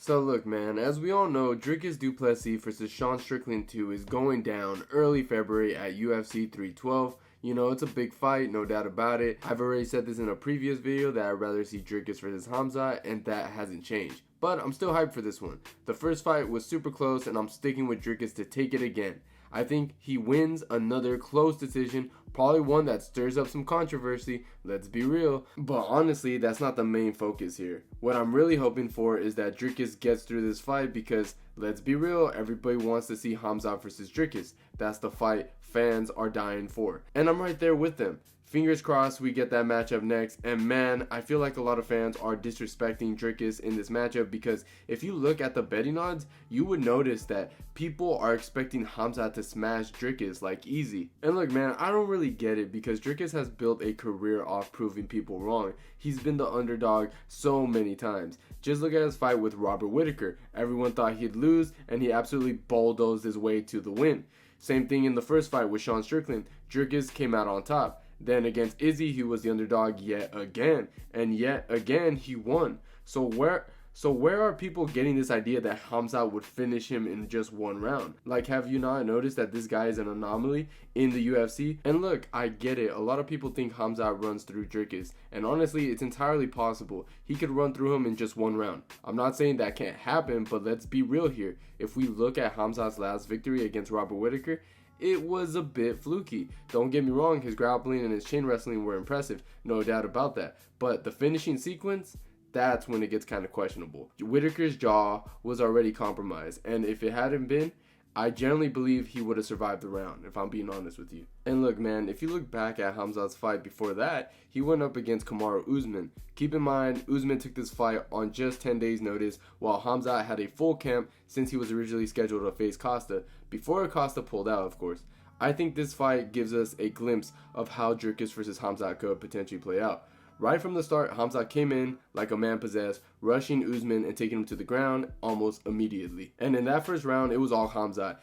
So look, man, as we all know, Dricus du Plessis versus Sean Strickland 2 is going down early February at UFC 312. You know, it's a big fight, no doubt about it. I've already said this in a previous video that I'd rather see Dricus versus Hamzat, and that hasn't changed. But I'm still hyped for this one. The first fight was super close, and I'm sticking with Dricus to take it again. I think he wins another close decision, probably one that stirs up some controversy, let's be real. But honestly, that's not the main focus here. What I'm really hoping for is that Dricus gets through this fight because, let's be real, everybody wants to see Hamzat versus Dricus. That's the fight fans are dying for. And I'm right there with them. Fingers crossed we get that matchup next. And man, I feel like a lot of fans are disrespecting Dricus in this matchup because if you look at the betting odds, you would notice that people are expecting Hamzat to smash Dricus like easy. And look, man, I don't really get it because Dricus has built a career off proving people wrong. He's been the underdog so many times. Just look at his fight with Robert Whittaker. Everyone thought he'd lose and he absolutely bulldozed his way to the win. Same thing in the first fight with Sean Strickland. Dricus came out on top. Then against Izzy, he was the underdog yet again, and yet again he won. So where are people getting this idea that Hamzat would finish him in just one round? Like, have you not noticed that this guy is an anomaly in the UFC? And look, I get it. A lot of people think Hamzat runs through Dricus, and honestly, it's entirely possible. He could run through him in just one round. I'm not saying that can't happen, but let's be real here. If we look at Hamzat's last victory against Robert Whittaker, it was a bit fluky. Don't get me wrong, his grappling and his chain wrestling were impressive, no doubt about that. But the finishing sequence, that's when it gets kind of questionable. Whittaker's jaw was already compromised, and if it hadn't been, I generally believe he would have survived the round, if I'm being honest with you. And look, man, if you look back at Hamzat's fight before that, he went up against Kamaru Usman. Keep in mind, Usman took this fight on just 10 days notice, while Hamzat had a full camp since he was originally scheduled to face Costa, before Costa pulled out, of course. I think this fight gives us a glimpse of how Dricus versus Hamzat could potentially play out. Right from the start, Hamzat came in like a man possessed, rushing Usman and taking him to the ground almost immediately. And in that first round, it was all Hamzat.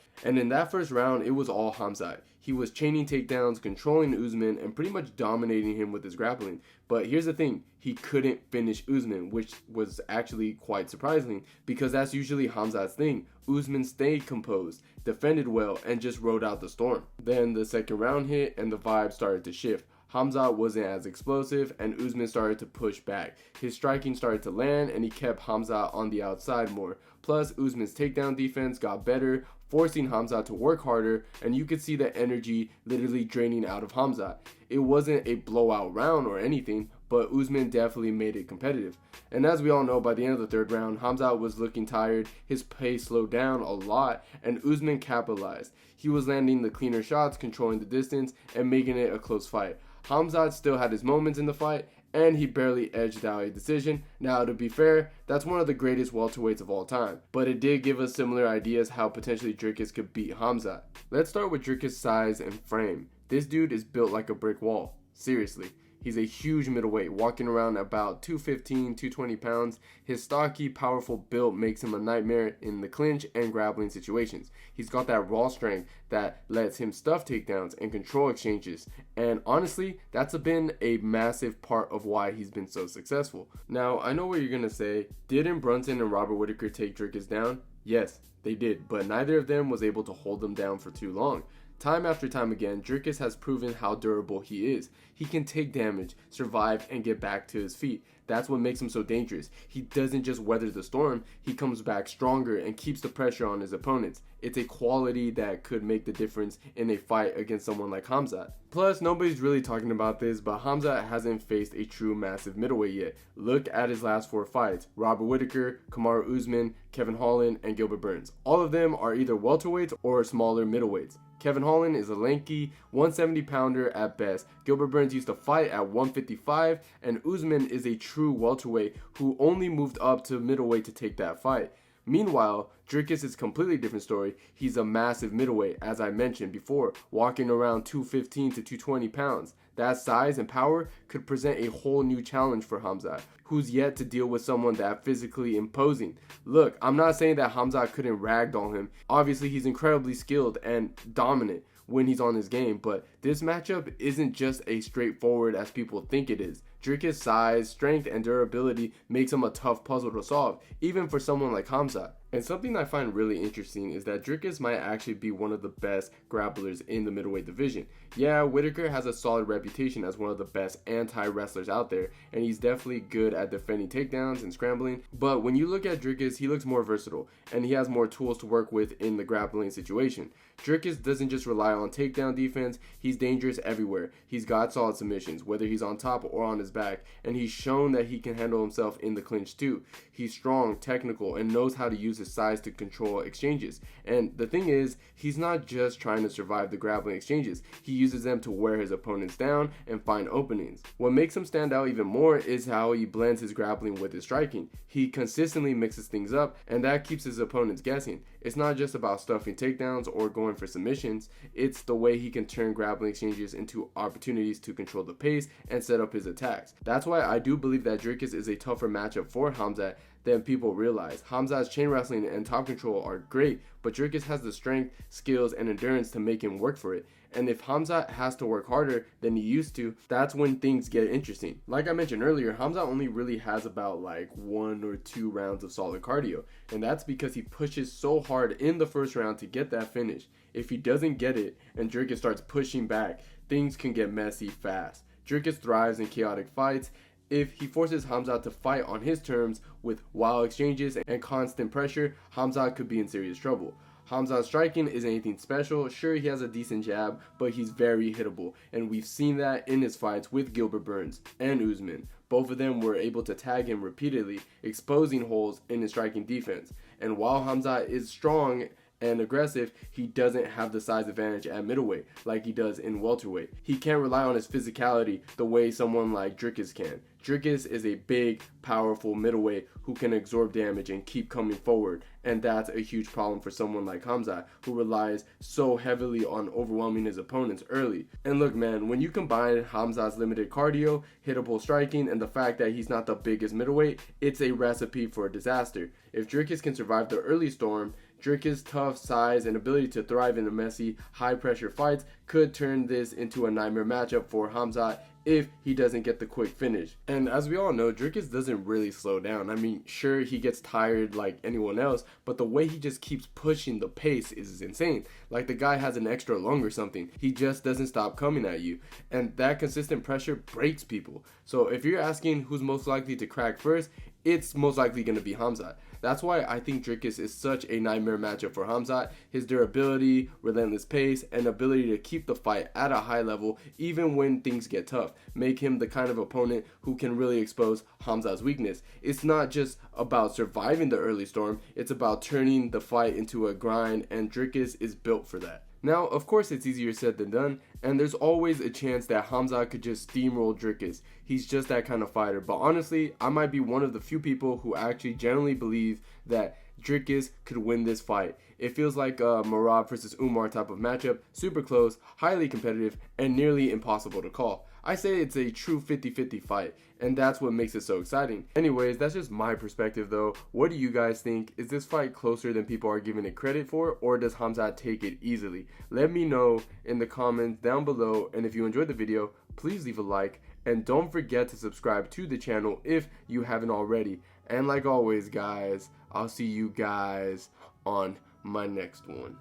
He was chaining takedowns, controlling Usman, and pretty much dominating him with his grappling. But here's the thing, he couldn't finish Usman, which was actually quite surprising, because that's usually Hamzat's thing. Usman stayed composed, defended well, and just rode out the storm. Then the second round hit, and the vibe started to shift. Hamzat wasn't as explosive, and Usman started to push back. His striking started to land, and he kept Hamzat on the outside more. Plus, Usman's takedown defense got better, forcing Hamzat to work harder, and you could see the energy literally draining out of Hamzat. It wasn't a blowout round or anything, but Usman definitely made it competitive. And as we all know, by the end of the third round, Hamzat was looking tired, his pace slowed down a lot, and Usman capitalized. He was landing the cleaner shots, controlling the distance, and making it a close fight. Hamzat still had his moments in the fight, and he barely edged out a decision. Now, to be fair, that's one of the greatest welterweights of all time, but it did give us similar ideas how potentially Dricus could beat Hamzat. Let's start with Dricus' size and frame. This dude is built like a brick wall. Seriously. He's a huge middleweight, walking around about 215, 220 pounds. His stocky, powerful build makes him a nightmare in the clinch and grappling situations. He's got that raw strength that lets him stuff takedowns and control exchanges. And honestly, that's been a massive part of why he's been so successful. Now, I know what you're going to say. Didn't Brunson and Robert Whittaker take Dricus down? Yes, they did, but neither of them was able to hold them down for too long. Time after time again, Dricus has proven how durable he is. He can take damage, survive, and get back to his feet. That's what makes him so dangerous. He doesn't just weather the storm, he comes back stronger and keeps the pressure on his opponents. It's a quality that could make the difference in a fight against someone like Hamzat. Plus, nobody's really talking about this, but Hamzat hasn't faced a true massive middleweight yet. Look at his last 4 fights. Robert Whittaker, Kamaru Usman, Kevin Holland, and Gilbert Burns. All of them are either welterweights or smaller middleweights. Kevin Holland is a lanky 170 pounder at best. Gilbert Burns used to fight at 155, and Usman is a true welterweight who only moved up to middleweight to take that fight. Meanwhile, Dricus is a completely different story. He's a massive middleweight, as I mentioned before, walking around 215 to 220 pounds. That size and power could present a whole new challenge for Hamzat, who's yet to deal with someone that physically imposing. Look, I'm not saying that Hamzat couldn't ragdoll him. Obviously, he's incredibly skilled and dominant when he's on his game, but this matchup isn't just as straightforward as people think it is. Dricus' size, strength, and durability makes him a tough puzzle to solve, even for someone like Khamzat. And something I find really interesting is that Dricus might actually be one of the best grapplers in the middleweight division. Yeah, Whitaker has a solid reputation as one of the best anti-wrestlers out there, and he's definitely good at defending takedowns and scrambling. But when you look at Dricus, he looks more versatile, and he has more tools to work with in the grappling situation. Dricus doesn't just rely on takedown defense, he's dangerous everywhere. He's got solid submissions, whether he's on top or on his back, and he's shown that he can handle himself in the clinch too. He's strong, technical, and knows how to use his size to control exchanges. And the thing is, he's not just trying to survive the grappling exchanges, he uses them to wear his opponents down and find openings. What makes him stand out even more is how he blends his grappling with his striking. He consistently mixes things up, and that keeps his opponents guessing. It's not just about stuffing takedowns or going for submissions, it's the way he can turn grappling exchanges into opportunities to control the pace and set up his attacks. That's why I do believe that Dricus is a tougher matchup for Hamzat than people realize. Hamzat's chain wrestling and top control are great, but Dricus has the strength, skills, and endurance to make him work for it. And if Hamzat has to work harder than he used to, that's when things get interesting. Like I mentioned earlier, Hamzat only really has about like 1 or 2 rounds of solid cardio, and that's because he pushes so hard in the first round to get that finish. If he doesn't get it and Dricus starts pushing back, things can get messy fast. Dricus thrives in chaotic fights. If he forces Hamzat to fight on his terms with wild exchanges and constant pressure, Hamzat could be in serious trouble. Hamzat's striking isn't anything special. Sure, he has a decent jab, but he's very hittable, and we've seen that in his fights with Gilbert Burns and Usman. Both of them were able to tag him repeatedly, exposing holes in his striking defense. And while Hamzat is strong and aggressive, he doesn't have the size advantage at middleweight like he does in welterweight. He can't rely on his physicality the way someone like Dricus can. Dricus is a big, powerful middleweight who can absorb damage and keep coming forward, and that's a huge problem for someone like Hamzat, who relies so heavily on overwhelming his opponents early. And look man, when you combine Hamzat's limited cardio, hittable striking, and the fact that he's not the biggest middleweight, it's a recipe for a disaster. If Dricus can survive the early storm, Dricus' tough size and ability to thrive in the messy, high-pressure fights could turn this into a nightmare matchup for Hamzat if he doesn't get the quick finish. And as we all know, Dricus doesn't really slow down. I mean, sure, he gets tired like anyone else, but the way he just keeps pushing the pace is insane. Like the guy has an extra lung or something. He just doesn't stop coming at you. And that consistent pressure breaks people. So if you're asking who's most likely to crack first, it's most likely going to be Hamzat. That's why I think Dricus is such a nightmare matchup for Hamzat. His durability, relentless pace, and ability to keep the fight at a high level even when things get tough make him the kind of opponent who can really expose Hamzat's weakness. It's not just about surviving the early storm, it's about turning the fight into a grind, and Dricus is built for that. Now, of course, it's easier said than done, and there's always a chance that Hamzat could just steamroll Dricus. He's just that kind of fighter. But honestly, I might be one of the few people who actually generally believe that Dricus could win this fight. It feels like a Merab versus Umar type of matchup, super close, highly competitive, and nearly impossible to call. I say it's a true 50-50 fight, and that's what makes it so exciting. Anyways, that's just my perspective though. What do you guys think? Is this fight closer than people are giving it credit for, or does Hamzat take it easily? Let me know in the comments down below, and if you enjoyed the video, please leave a like, and don't forget to subscribe to the channel if you haven't already. And like always guys, I'll see you guys on my next one.